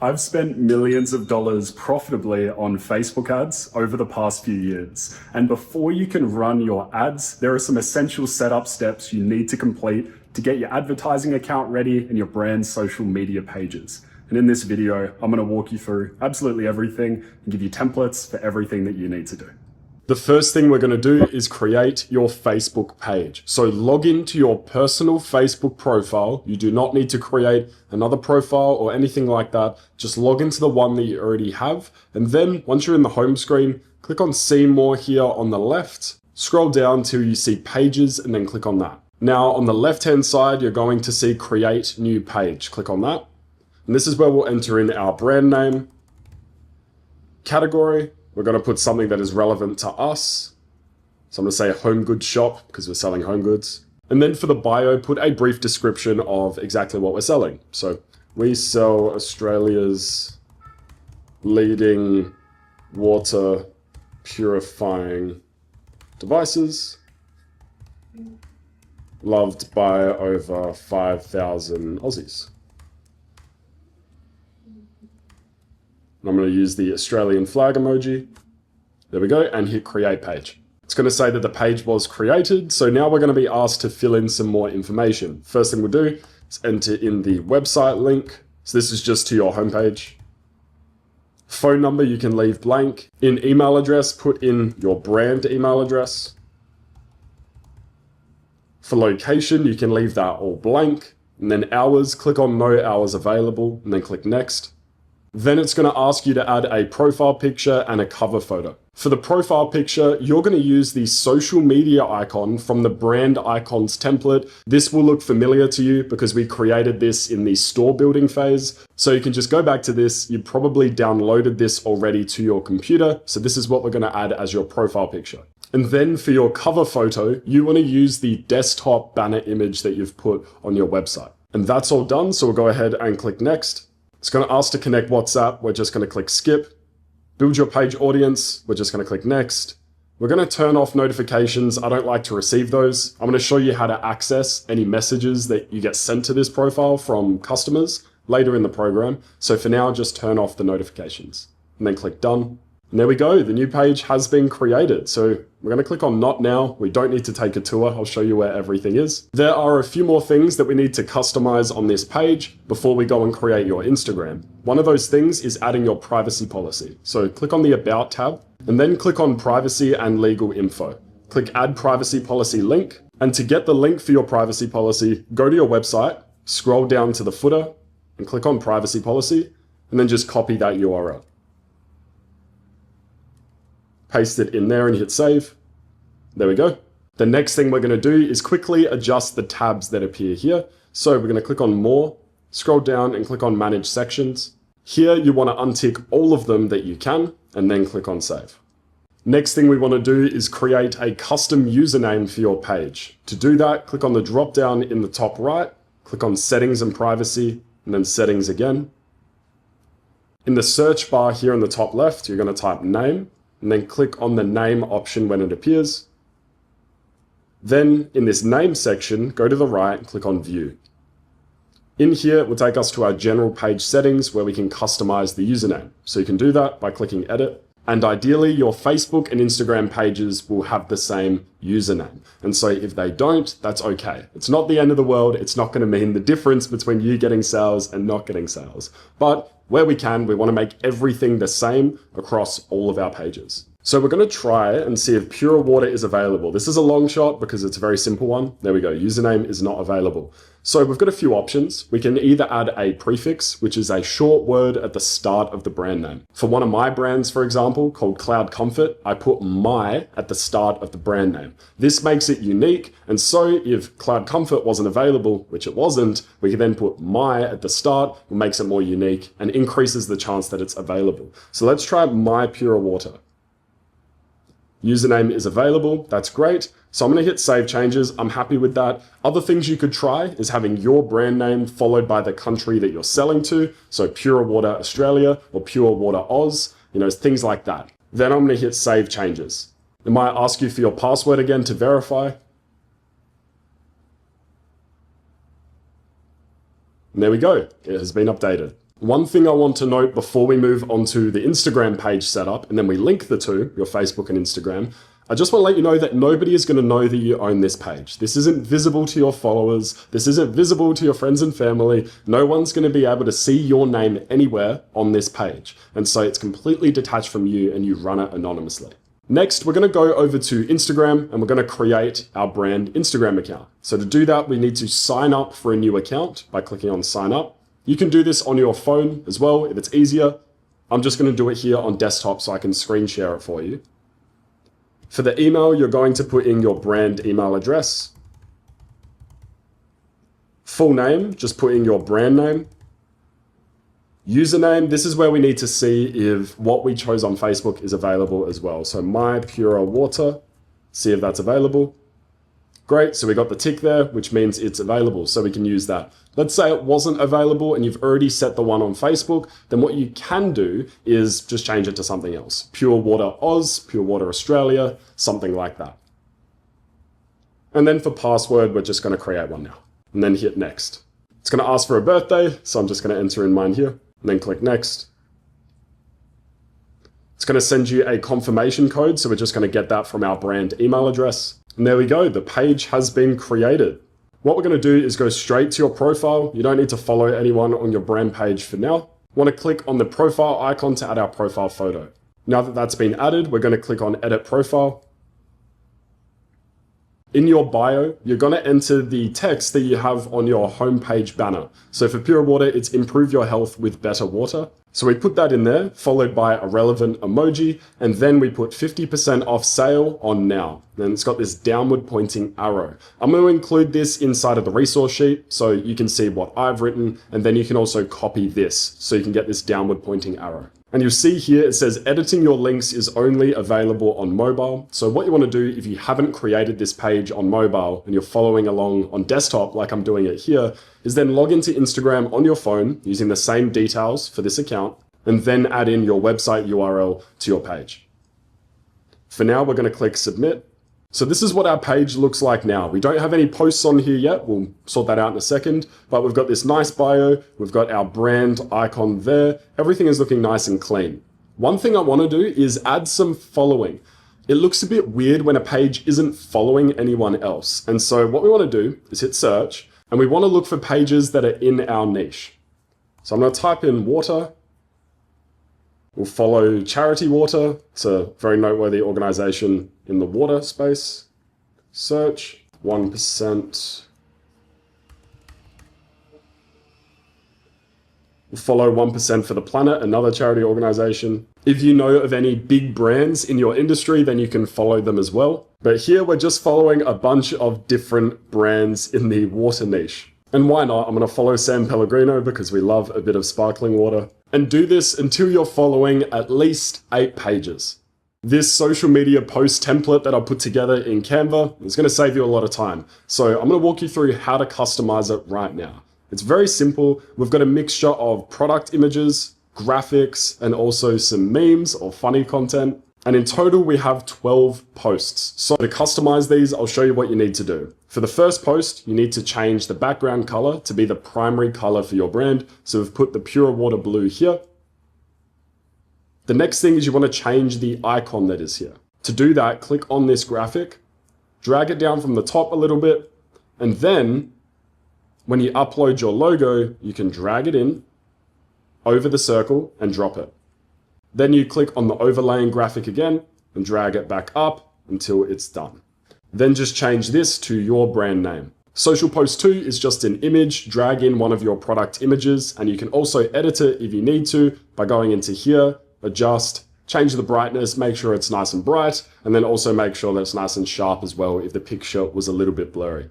I've spent millions of dollars profitably on Facebook ads over the past few years. And before you can run your ads, there are some essential setup steps you need to complete to get your advertising account ready and your brand's social media pages. And in this video, I'm going to walk you through absolutely everything and give you templates for everything that you need to do. The first thing we're going to do is create your Facebook page. So log into your personal Facebook profile. You do not need to create another profile or anything like that. Just log into the one that you already have. And then once you're in the home screen, click on See More here on the left. Scroll down till you see Pages and then click on that. Now on the left-hand side, you're going to see Create New Page. Click on that. And this is where we'll enter in our brand name, category. We're going to put something that is relevant to us. So I'm going to say home goods shop because we're selling home goods. And then for the bio, put a brief description of exactly what we're selling. So we sell Australia's leading water purifying devices, loved by over 5,000 Aussies. I'm going to use the Australian flag emoji. There we go, and hit create page. It's going to say that the page was created. So now we're going to be asked to fill in some more information. First thing we'll do is enter in the website link. So this is just to your homepage. Phone number, you can leave blank. In email address, put in your brand email address. For location, you can leave that all blank. And then hours, click on no hours available, and then click next. Then it's going to ask you to add a profile picture and a cover photo. For the profile picture, you're going to use the social media icon from the brand icons template. This will look familiar to you because we created this in the store building phase. So you can just go back to this. You probably downloaded this already to your computer. So this is what we're going to add as your profile picture. And then for your cover photo, you want to use the desktop banner image that you've put on your website. And that's all done. So we'll go ahead and click next. It's going to ask to connect WhatsApp. We're just going to click skip. Build your page audience. We're just going to click next. We're going to turn off notifications. I don't like to receive those. I'm going to show you how to access any messages that you get sent to this profile from customers later in the program. So for now, just turn off the notifications and then click done. And there we go. The new page has been created. So we're going to click on Not Now. We don't need to take a tour. I'll show you where everything is. There are a few more things that we need to customize on this page before we go and create your Instagram. One of those things is adding your privacy policy. So click on the About tab and then click on Privacy and Legal Info. Click Add Privacy Policy Link. And to get the link for your privacy policy, go to your website, scroll down to the footer and click on Privacy Policy and then just copy that URL. Paste it in there and hit save. There we go. The next thing we're going to do is quickly adjust the tabs that appear here. So we're going to click on More, scroll down and click on Manage Sections. Here you want to untick all of them that you can and then click on Save. Next thing we want to do is create a custom username for your page. To do that, click on the drop down in the top right, click on Settings and Privacy and then Settings again. In the search bar here in the top left, you're going to type name. And then click on the name option when it appears. Then in this name section, go to the right and click on view. In here, it will take us to our general page settings where we can customize the username. So you can do that by clicking edit. And ideally, your Facebook and Instagram pages will have the same username. And so if they don't, that's okay. It's not the end of the world. It's not going to mean the difference between you getting sales and not getting sales. But where we can, we want to make everything the same across all of our pages. So we're going to try and see if Pure Water is available. This is a long shot because it's a very simple one. There we go. Username is not available. So we've got a few options. We can either add a prefix, which is a short word at the start of the brand name. For one of my brands, for example, called Cloud Comfort, I put my at the start of the brand name. This makes it unique. And so if Cloud Comfort wasn't available, which it wasn't, we can then put my at the start, which makes it more unique and increases the chance that it's available. So let's try My Pure Water. Username is available. That's great. So I'm going to hit save changes. I'm happy with that. Other things you could try is having your brand name followed by the country that you're selling to. So Pure Water Australia or Pure Water Oz, things like that. Then I'm going to hit save changes. It might ask you for your password again to verify. And there we go. It has been updated. One thing I want to note before we move on to the Instagram page setup, and then we link the two, your Facebook and Instagram, I just want to let you know that nobody is going to know that you own this page. This isn't visible to your followers. This isn't visible to your friends and family. No one's going to be able to see your name anywhere on this page. And so it's completely detached from you and you run it anonymously. Next, we're going to go over to Instagram and we're going to create our brand Instagram account. So to do that, we need to sign up for a new account by clicking on sign up. You can do this on your phone as well if it's easier. I'm just going to do it here on desktop so I can screen share it for you. For the email, you're going to put in your brand email address. Full name, just put in your brand name. Username, this is where we need to see if what we chose on Facebook is available as well. So my pure water, see if that's available. Great, so we got the tick there, which means it's available, so we can use that. Let's say it wasn't available and you've already set the one on Facebook, then what you can do is just change it to something else. Pure Water Oz, Pure Water Australia, something like that. And then for password, we're just going to create one now. And then hit next. It's going to ask for a birthday, so I'm just going to enter in mine here, and then click next. It's going to send you a confirmation code, so we're just going to get that from our brand email address. And there we go, the page has been created. What we're going to do is go straight to your profile. You don't need to follow anyone on your brand page for now. Want to click on the profile icon to add our profile photo. Now that that's been added, we're going to click on edit profile. In your bio, you're going to enter the text that you have on your homepage banner. So for Pure Water, it's improve your health with better water. So we put that in there, followed by a relevant emoji, and then we put 50% off sale on now. And it's got this downward pointing arrow. I'm going to include this inside of the resource sheet so you can see what I've written, and then you can also copy this so you can get this downward pointing arrow. And you'll see here, it says editing your links is only available on mobile. So what you want to do if you haven't created this page on mobile and you're following along on desktop like I'm doing it here, is then log into Instagram on your phone using the same details for this account, and then add in your website URL to your page. For now, we're going to click submit. So this is what our page looks like now. We don't have any posts on here yet. We'll sort that out in a second, but we've got this nice bio. We've got our brand icon there. Everything is looking nice and clean. One thing I want to do is add some following. It looks a bit weird when a page isn't following anyone else. And so what we want to do is hit search, and we want to look for pages that are in our niche. So I'm going to type in water. We'll follow Charity Water. It's a very noteworthy organization in the water space. Search 1%. We'll follow 1% for the Planet, another charity organization. If you know of any big brands in your industry, then you can follow them as well. But here we're just following a bunch of different brands in the water niche. And why not? I'm going to follow San Pellegrino because we love a bit of sparkling water. And do this until you're following at least 8 pages. This social media post template that I put together in Canva is going to save you a lot of time. So I'm going to walk you through how to customize it right now. It's very simple. We've got a mixture of product images, graphics, and also some memes or funny content. And in total, we have 12 posts. So to customize these, I'll show you what you need to do. For the first post, you need to change the background color to be the primary color for your brand. So we've put the Pure Water Blue here. The next thing is you want to change the icon that is here. To do that, click on this graphic, drag it down from the top a little bit, and then when you upload your logo, you can drag it in over the circle and drop it. Then you click on the overlaying graphic again and drag it back up until it's done. Then just change this to your brand name. Social Post 2 is just an image. Drag in one of your product images, and you can also edit it if you need to by going into here, adjust, change the brightness, make sure it's nice and bright, and then also make sure that it's nice and sharp as well if the picture was a little bit blurry.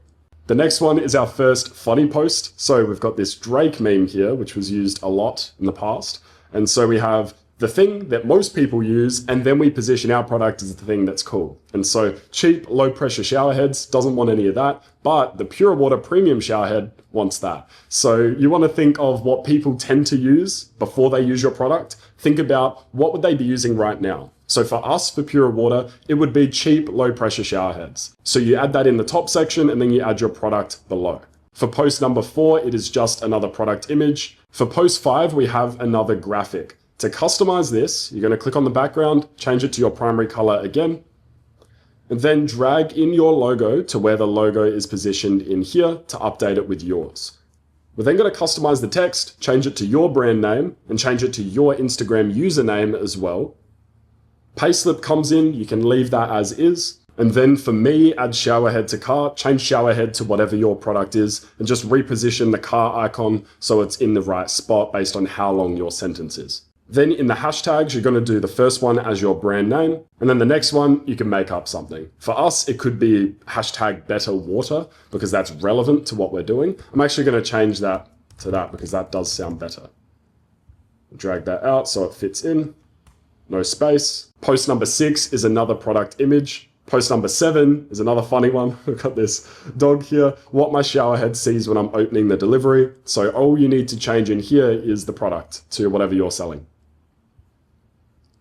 The next one is our first funny post. So we've got this Drake meme here, which was used a lot in the past. And so we have the thing that most people use, and then we position our product as the thing that's cool. And so cheap, low pressure shower heads doesn't want any of that, but the Pure Water premium shower head wants that. So you want to think of what people tend to use before they use your product. Think about what would they be using right now. So for us, for Pure Water, it would be cheap, low pressure shower heads. So you add that in the top section and then you add your product below. For post number 4, it is just another product image. For post 5, we have another graphic. To customize this, you're going to click on the background, change it to your primary color again, and then drag in your logo to where the logo is positioned in here to update it with yours. We're then going to customize the text, change it to your brand name, and change it to your Instagram username as well. Payslip comes in, you can leave that as is. And then for me, add showerhead to cart, change showerhead to whatever your product is, and just reposition the car icon so it's in the right spot based on how long your sentence is. Then in the hashtags, you're going to do the first one as your brand name, and then the next one, you can make up something. For us, it could be hashtag better water because that's relevant to what we're doing. I'm actually going to change that to that because that does sound better. Drag that out so it fits in, no space. Post number 6 is another product image. Post number 7 is another funny one. We've got this dog here, what my showerhead sees when I'm opening the delivery. So all you need to change in here is the product to whatever you're selling.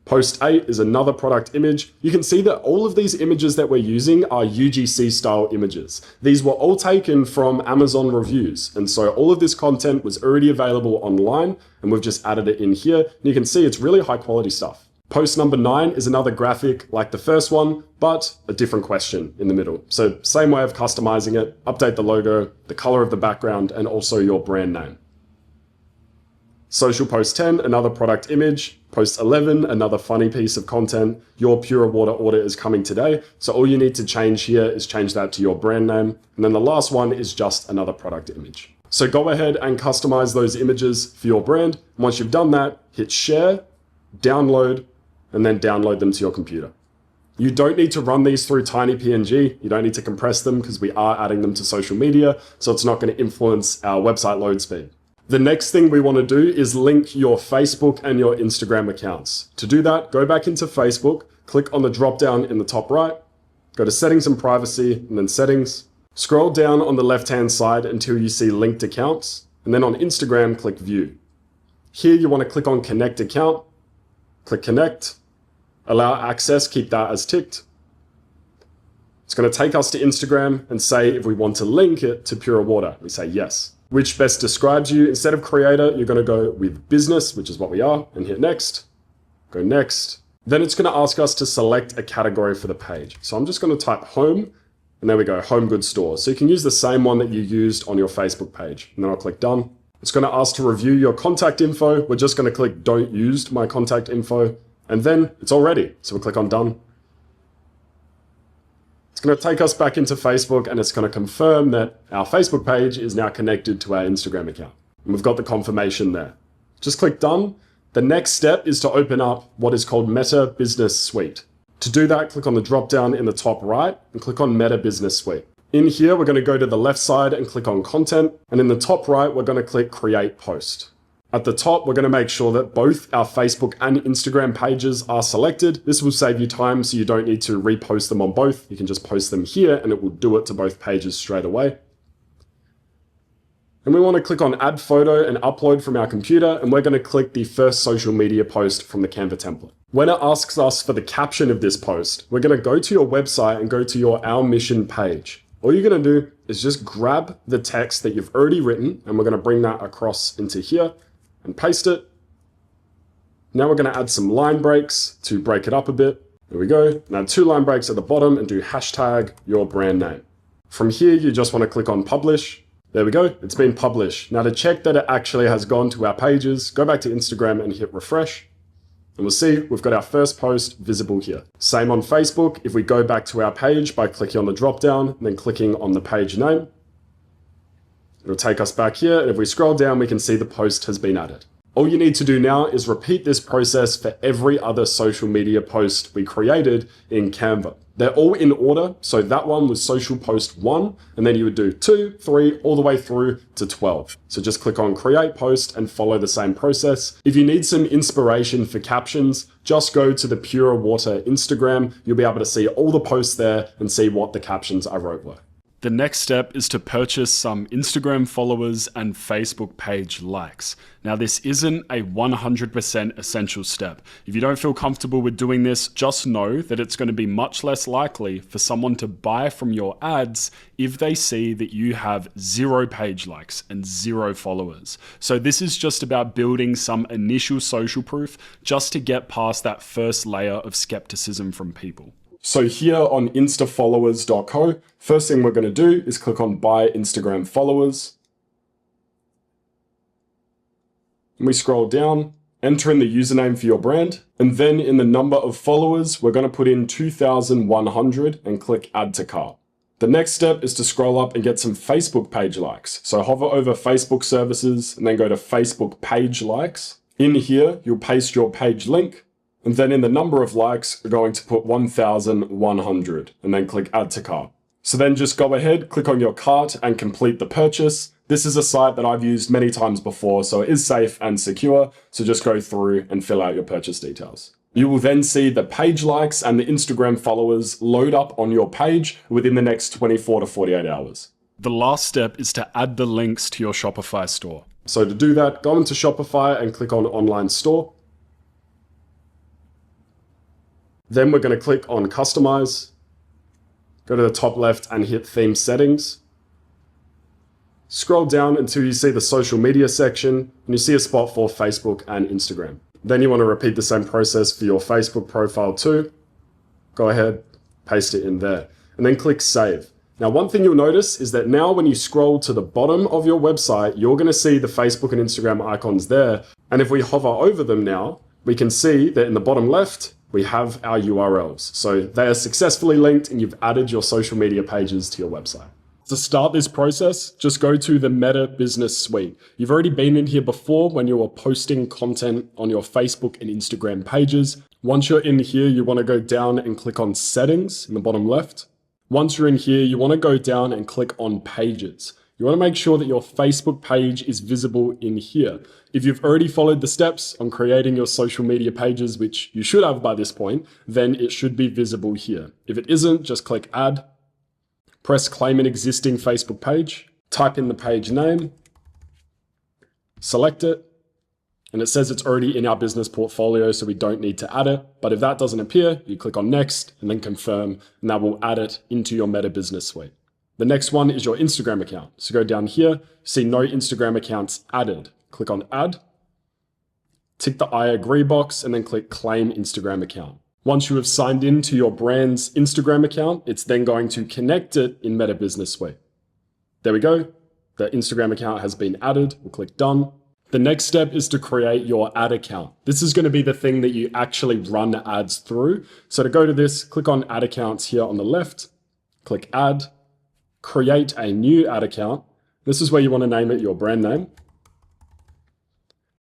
Post 8 is another product image. You can see that all of these images that we're using are UGC style images. These were all taken from Amazon reviews. And so all of this content was already available online and we've just added it in here. And you can see it's really high quality stuff. Post number 9 is another graphic like the first one, but a different question in the middle. So same way of customizing it, update the logo, the color of the background, and also your brand name. Social post 10, another product image. Post 11, another funny piece of content. Your Pure Water order is coming today. So all you need to change here is change that to your brand name. And then the last one is just another product image. So go ahead and customize those images for your brand. And once you've done that, hit share, download, and then download them to your computer. You don't need to run these through tiny PNG. You don't need to compress them because we are adding them to social media. So it's not going to influence our website load speed. The next thing we want to do is link your Facebook and your Instagram accounts. To do that, go back into Facebook, click on the drop down in the top right, go to settings and privacy, and then settings. Scroll down on the left-hand side until you see linked accounts. And then on Instagram, click view. Here you want to click on connect account, click connect. Allow access, keep that as ticked. It's going to take us to Instagram and say if we want to link it to Pure Water. We say yes. Which best describes you. Instead of creator, you're going to go with business, which is what we are, and hit next. Go next. Then it's going to ask us to select a category for the page. So I'm just going to type home, and there we go, home goods stores. So you can use the same one that you used on your Facebook page. And then I'll click done. It's going to ask to review your contact info. We're just going to click don't use my contact info. And then it's all ready. So we'll click on done. It's going to take us back into Facebook and it's going to confirm that our Facebook page is now connected to our Instagram account. And we've got the confirmation there. Just click done. The next step is to open up what is called Meta Business Suite. To do that, click on the drop down in the top right and click on Meta Business Suite. In here, we're going to go to the left side and click on content. And in the top right, we're going to click create post. At the top, we're going to make sure that both our Facebook and Instagram pages are selected. This will save you time so you don't need to repost them on both. You can just post them here and it will do it to both pages straight away. And we want to click on add photo and upload from our computer, and we're going to click the first social media post from the Canva template. When it asks us for the caption of this post, we're going to go to your website and go to your Our Mission page. All you're going to do is just grab the text that you've already written, and we're going to bring that across into here and paste it. Now we're going to add some line breaks to break it up a bit. There we go. And add 2 line breaks at the bottom and do hashtag your brand name. From here, you just want to click on publish. There we go. It's been published. Now to check that it actually has gone to our pages, go back to Instagram and hit refresh. And we'll see we've got our first post visible here. Same on Facebook. If we go back to our page by clicking on the drop down and then clicking on the page name, it'll take us back here, and if we scroll down, we can see the post has been added. All you need to do now is repeat this process for every other social media post we created in Canva. They're all in order, so that one was social post 1, and then you would do 2, 3, all the way through to 12. So just click on create post and follow the same process. If you need some inspiration for captions, just go to the Pure Water Instagram. You'll be able to see all the posts there and see what the captions I wrote were. The next step is to purchase some Instagram followers and Facebook page likes. Now, this isn't a 100% essential step. If you don't feel comfortable with doing this, just know that it's going to be much less likely for someone to buy from your ads if they see that you have 0 page likes and 0 followers. So this is just about building some initial social proof just to get past that first layer of skepticism from people. So here on instafollowers.co, first thing we're going to do is click on buy Instagram followers. And we scroll down, enter in the username for your brand, and then in the number of followers, we're going to put in 2,100 and click add to cart. The next step is to scroll up and get some Facebook page likes. So hover over Facebook services and then go to Facebook page likes. In here, you'll paste your page link. And then in the number of likes, we're going to put 1,100 and then click add to cart. So then just go ahead, click on your cart and complete the purchase. This is a site that I've used many times before, so it is safe and secure. So just go through and fill out your purchase details. You will then see the page likes and the Instagram followers load up on your page within the next 24 to 48 hours. The last step is to add the links to your Shopify store. So to do that, go into Shopify and click on online store. Then we're going to click on Customize, go to the top left and hit Theme Settings. Scroll down until you see the social media section and you see a spot for Facebook and Instagram. Then you want to repeat the same process for your Facebook profile too. Go ahead, paste it in there, and then click Save. Now, one thing you'll notice is that now when you scroll to the bottom of your website, you're going to see the Facebook and Instagram icons there. And if we hover over them now, we can see that in the bottom left, we have our URLs. So they are successfully linked and you've added your social media pages to your website. To start this process, just go to the Meta Business Suite. You've already been in here before when you were posting content on your Facebook and Instagram pages. Once you're in here, you want to go down and click on Settings in the bottom left. Once you're in here, you want to go down and click on Pages. You want to make sure that your Facebook page is visible in here. If you've already followed the steps on creating your social media pages, which you should have by this point, then it should be visible here. If it isn't, just click Add, press Claim an existing Facebook page, type in the page name, select it, and it says it's already in our business portfolio, so we don't need to add it. But if that doesn't appear, you click on Next and then Confirm, and that will add it into your Meta Business Suite. The next one is your Instagram account. So go down here, see no Instagram accounts added. Click on Add, tick the I agree box, and then click Claim Instagram account. Once you have signed in to your brand's Instagram account, it's then going to connect it in Meta Business Suite. There we go. The Instagram account has been added. We'll click Done. The next step is to create your ad account. This is going to be the thing that you actually run ads through. So to go to this, click on Ad Accounts here on the left, click Add, create a new ad account. This is where you want to name it your brand name.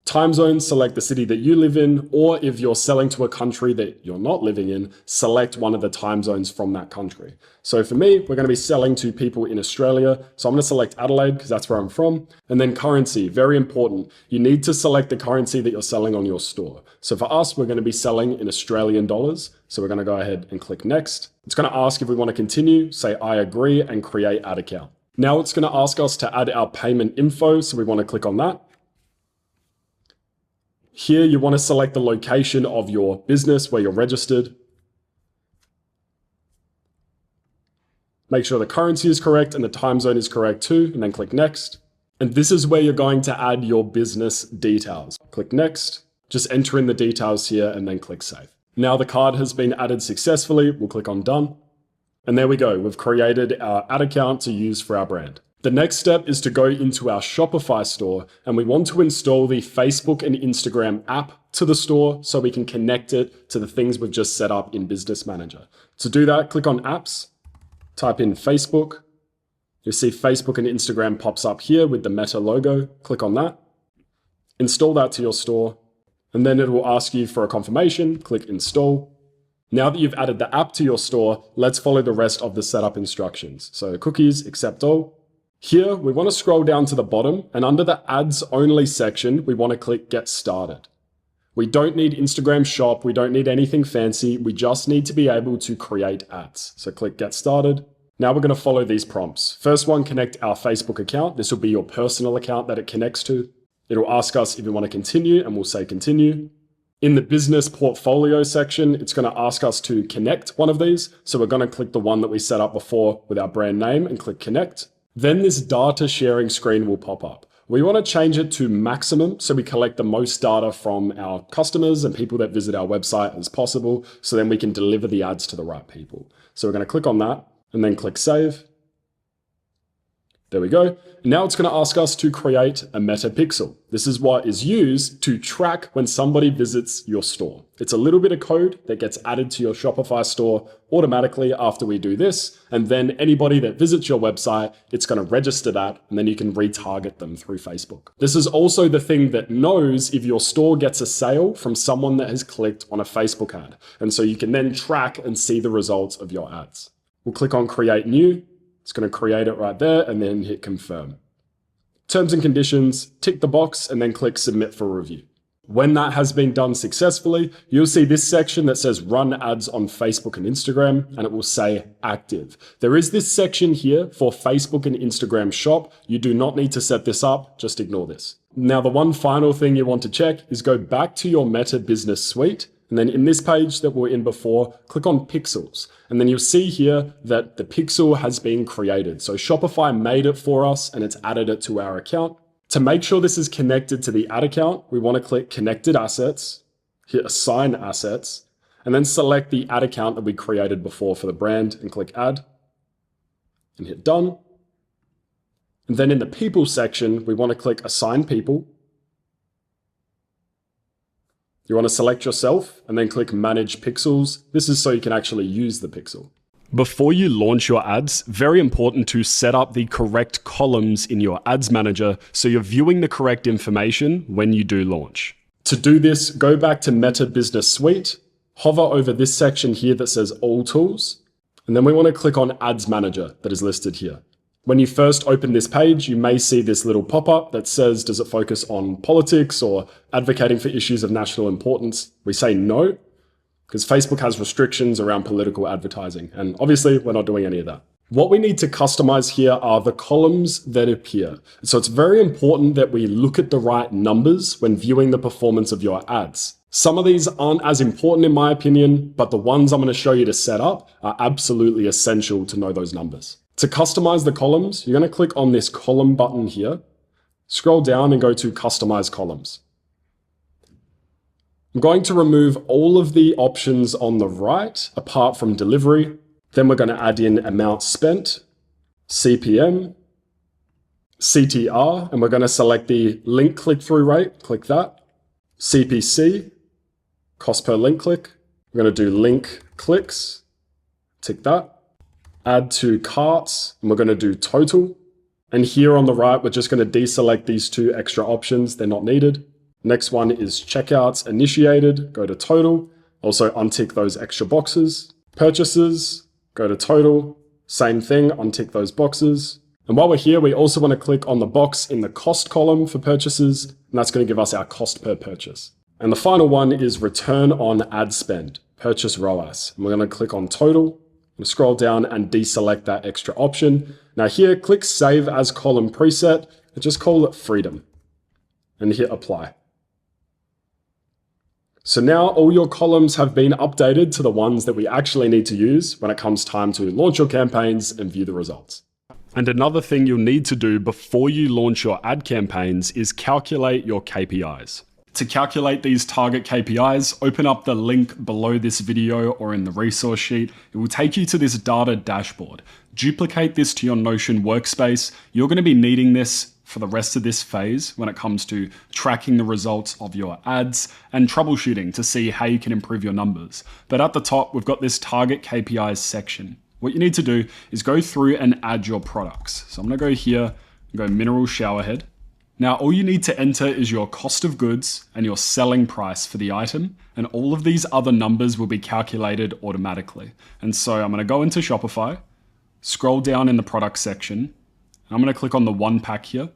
Time zone, select the city that you live in, or if you're selling to a country that you're not living in, select one of the time zones from that country. So for me, we're going to be selling to people in Australia. So I'm going to select Adelaide because that's where I'm from. And then currency, very important. You need to select the currency that you're selling on your store. So for us, we're going to be selling in Australian dollars. So we're going to go ahead and click Next. It's going to ask if we want to continue, say I agree, and create ad account. Now it's going to ask us to add our payment info. So we want to click on that. Here, you want to select the location of your business where you're registered. Make sure the currency is correct and the time zone is correct too, and then click Next. And this is where you're going to add your business details. Click Next, just enter in the details here and then click Save. Now the card has been added successfully. We'll click on Done. And there we go. We've created our ad account to use for our brand. The next step is to go into our Shopify store and we want to install the Facebook and Instagram app to the store so we can connect it to the things we've just set up in Business Manager. To do that, click on Apps, type in Facebook. You'll see Facebook and Instagram pops up here with the Meta logo. Click on that, install that to your store, and then it will ask you for a confirmation. Click Install. Now that you've added the app to your store, let's follow the rest of the setup instructions. So cookies, accept all. Here, we want to scroll down to the bottom and under the ads only section, we want to click Get Started. We don't need Instagram Shop. We don't need anything fancy. We just need to be able to create ads. So click Get Started. Now we're going to follow these prompts. First one, connect our Facebook account. This will be your personal account that it connects to. It'll ask us if we want to continue, and we'll say continue. In the business portfolio section, it's going to ask us to connect one of these. So we're going to click the one that we set up before with our brand name and click connect. Then this data sharing screen will pop up. We want to change it to maximum so we collect the most data from our customers and people that visit our website as possible, so then we can deliver the ads to the right people. So we're going to click on that and then click save. There we go. Now it's going to ask us to create a meta pixel. This is what is used to track when somebody visits your store. It's a little bit of code that gets added to your Shopify store automatically after we do this. And then anybody that visits your website, it's going to register that, and then you can retarget them through Facebook. This is also the thing that knows if your store gets a sale from someone that has clicked on a Facebook ad. And so you can then track and see the results of your ads. We'll click on create new. It's going to create it right there and then hit confirm. Terms and conditions, tick the box and then click submit for review. When that has been done successfully, you'll see this section that says run ads on Facebook and Instagram, and it will say active. There is this section here for Facebook and Instagram shop. You do not need to set this up, just ignore this. Now, the one final thing you want to check is go back to your Meta Business Suite. And then in this page that we're in before, click on pixels. And then you'll see here that the pixel has been created. So Shopify made it for us and it's added it to our account. To make sure this is connected to the ad account, we want to click connected assets, hit assign assets, and then select the ad account that we created before for the brand and click add and hit done. And then in the people section, we want to click assign people. You want to select yourself and then click manage pixels. This is so you can actually use the pixel. Before you launch your ads, very important to set up the correct columns in your ads manager so you're viewing the correct information when you do launch. To do this, go back to Meta Business Suite, hover over this section here that says all tools, and then we want to click on Ads Manager that is listed here. When you first open this page, you may see this little pop-up that says, does it focus on politics or advocating for issues of national importance? We say no, because Facebook has restrictions around political advertising. And obviously, we're not doing any of that. What we need to customize here are the columns that appear. So it's very important that we look at the right numbers when viewing the performance of your ads. Some of these aren't as important in my opinion, but the ones I'm going to show you to set up are absolutely essential to know those numbers. To customize the columns, you're going to click on this column button here, scroll down and go to customize columns. I'm going to remove all of the options on the right apart from delivery. Then we're going to add in amount spent, CPM, CTR, and we're going to select the link click-through rate, click that, CPC, cost per link click. We're going to do link clicks, tick that. Add to carts, and we're going to do total. And here on the right, we're just going to deselect these two extra options. They're not needed. Next one is checkouts initiated, go to total. Also untick those extra boxes. Purchases, go to total. Same thing, untick those boxes. And while we're here, we also want to click on the box in the cost column for purchases, and that's going to give us our cost per purchase. And the final one is return on ad spend, purchase ROAS. And we're going to click on total. Scroll down and deselect that extra option. Now here, click Save as Column Preset and just call it Freedom and hit Apply. So now all your columns have been updated to the ones that we actually need to use when it comes time to launch your campaigns and view the results. And another thing you'll need to do before you launch your ad campaigns is calculate your KPIs. To calculate these target KPIs, open up the link below this video or in the resource sheet. It will take you to this data dashboard. Duplicate this to your Notion workspace. You're going to be needing this for the rest of this phase when it comes to tracking the results of your ads and troubleshooting to see how you can improve your numbers. But at the top, we've got this target KPIs section. What you need to do is go through and add your products. So I'm going to go here and go mineral shower head. Now, all you need to enter is your cost of goods and your selling price for the item, and all of these other numbers will be calculated automatically. And so I'm going to go into Shopify, scroll down in the product section, and I'm going to click on the one pack here.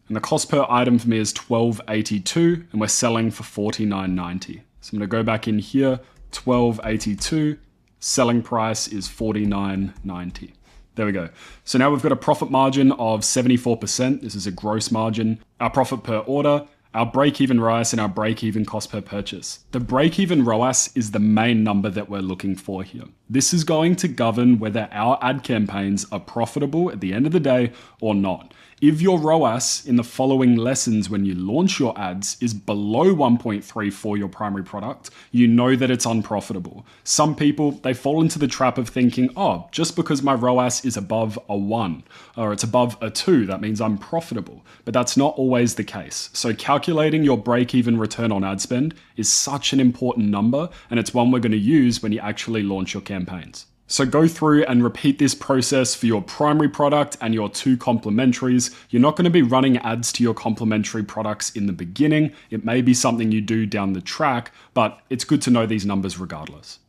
And the cost per item for me is $12.82, and we're selling for $49.90. So I'm going to go back in here, $12.82, selling price is $49.90. There we go. So now we've got a profit margin of 74%. This is a gross margin. Our profit per order, our break-even ROAS, and our break-even cost per purchase. The break-even ROAS is the main number that we're looking for here. This is going to govern whether our ad campaigns are profitable at the end of the day or not. If your ROAS in the following lessons when you launch your ads is below 1.3 for your primary product, you know that it's unprofitable. Some people, they fall into the trap of thinking, oh, just because my ROAS is above a 1 or it's above a 2, that means I'm profitable. But that's not always the case. So calculating your break-even return on ad spend is such an important number, and it's one we're going to use when you actually launch your campaigns. So go through and repeat this process for your primary product and your 2 complementaries. You're not going to be running ads to your complementary products in the beginning. It may be something you do down the track, but it's good to know these numbers regardless.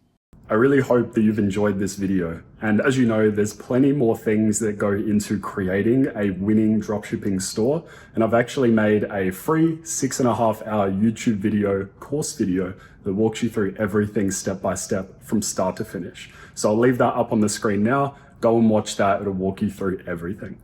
I really hope that you've enjoyed this video. And as you know, there's plenty more things that go into creating a winning dropshipping store. And I've actually made a free 6.5-hour YouTube video, course video, that walks you through everything step by step from start to finish. So I'll leave that up on the screen now. Go and watch that. It'll walk you through everything.